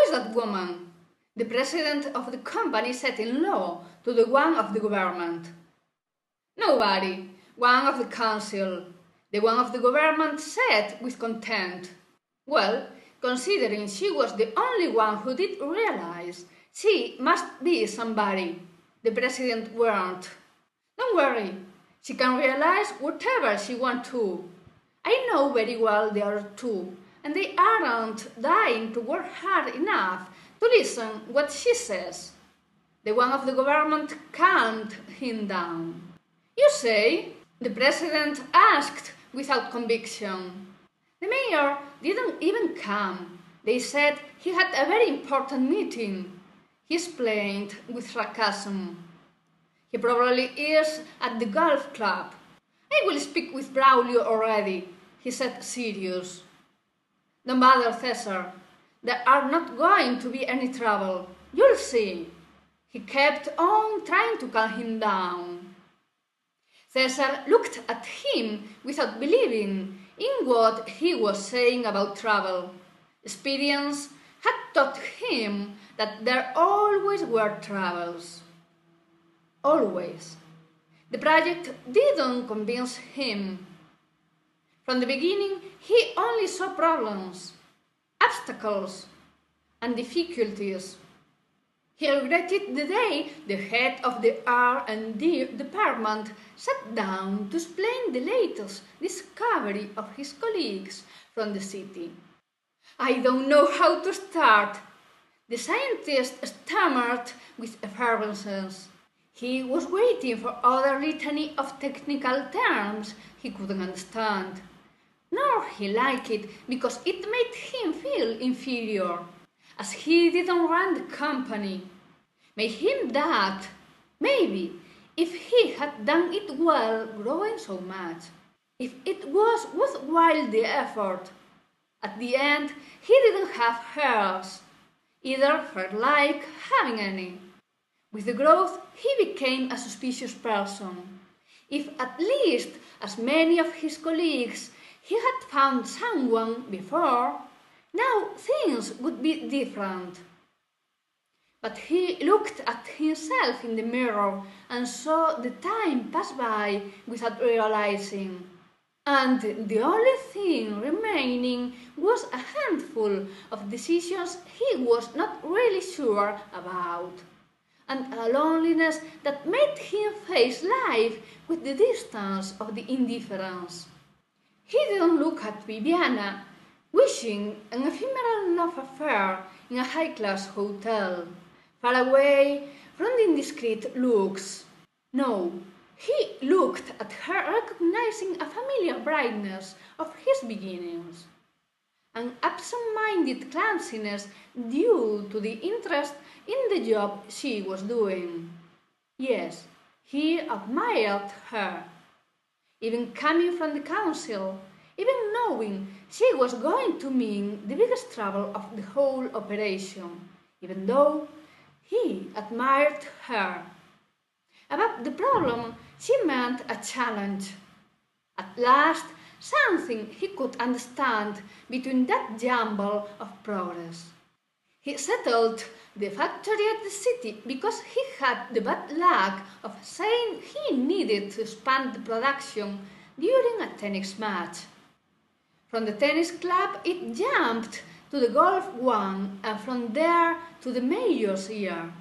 is that woman? The president of the company said in law to the one of the government. Nobody. One of the council. The one of the government said with contempt. Well, considering she was the only one who did realize, she must be somebody. The president warned. Don't worry, she can realize whatever she wants to. I know very well the other two, and they aren't dying to work hard enough to listen what she says. The one of the government calmed him down. You say? The president asked without conviction. The mayor didn't even come. They said he had a very important meeting. He explained with sarcasm. He probably is at the golf club. I will speak with Braulio already, he said serious. Don't bother, Cesar. There are not going to be any trouble. You'll see. He kept on trying to calm him down. Cesar looked at him without believing in what he was saying about trouble. Experience had taught him that there always were troubles. Always. The project didn't convince him. From the beginning, he only saw problems, obstacles, and difficulties. He regretted the day the head of the R&D department sat down to explain the latest discovery of his colleagues from the city. I don't know how to start. The scientist stammered with effervescence. He was waiting for other litany of technical terms he couldn't understand. Nor he liked it because it made him feel inferior, as he didn't run the company. Made him doubt, maybe, if he had done it well growing so much, if it was worthwhile the effort. At the end, he didn't have hers, either felt like having any. With the growth, he became a suspicious person. If at least as many of his colleagues he had found someone before, now things would be different. But he looked at himself in the mirror and saw the time pass by without realizing. And the only thing remaining was a handful of decisions he was not really sure about, and a loneliness that made him face life with the distance of the indifference. He didn't look at Viviana, wishing an ephemeral love affair in a high-class hotel, far away from the indiscreet looks. No, he looked at her recognizing a familiar brightness of his beginnings, an absent-minded clumsiness due to the interest in the job she was doing. Yes, he admired her. Even coming from the council, even knowing she was going to mean the biggest trouble of the whole operation, even though he admired her. About the problem, she meant a challenge. At last, something he could understand between that jumble of progress. He settled the factory at the city because he had the bad luck of saying he needed to expand the production during a tennis match. From the tennis club it jumped to the golf one, and from there to the mayor's ear.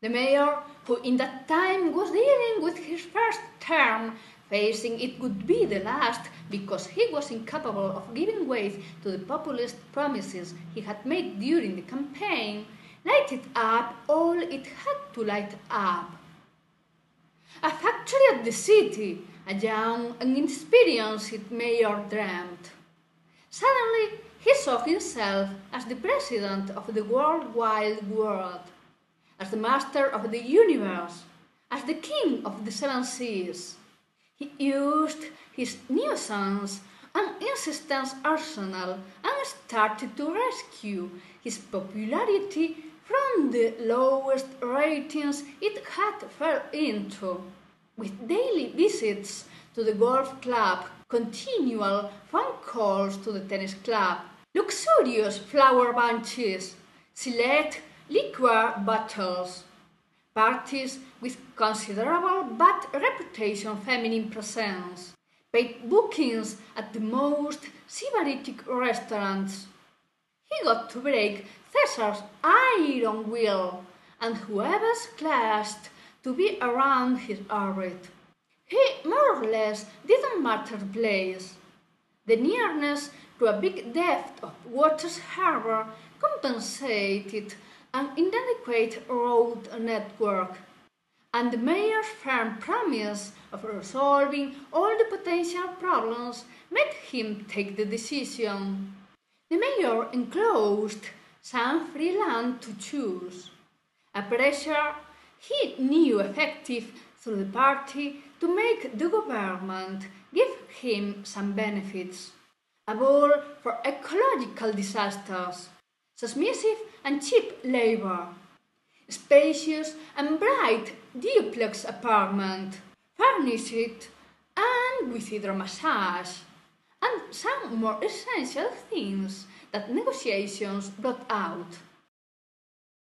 The mayor, who in that time was dealing with his first term, facing it would be the last because he was incapable of giving weight to the populist promises he had made during the campaign, lighted up all it had to light up. A factory at the city, a young and inexperienced mayor dreamt. Suddenly he saw himself as the president of the worldwide world, as the master of the universe, as the king of the seven seas. He used his nuisance and insistence arsenal and started to rescue his popularity from the lowest ratings it had fell into, with daily visits to the golf club, continual phone calls to the tennis club, luxurious flower bunches, select liquor bottles, parties with considerable but reputation feminine presence, paid bookings at the most sybaritic restaurants. He got to break Caesar's iron will, and whoever's classed to be around his orbit. He more or less didn't matter the place. The nearness to a big depth of water's harbour compensated an inadequate road network, and the mayor's firm promise of resolving all the potential problems made him take the decision. The mayor enclosed some free land to choose, a pressure he knew effective through the party to make the government give him some benefits. A ball for ecological disasters, submissive and cheap labor, spacious and bright duplex apartment, furnished and with hydro massage, and some more essential things that negotiations brought out.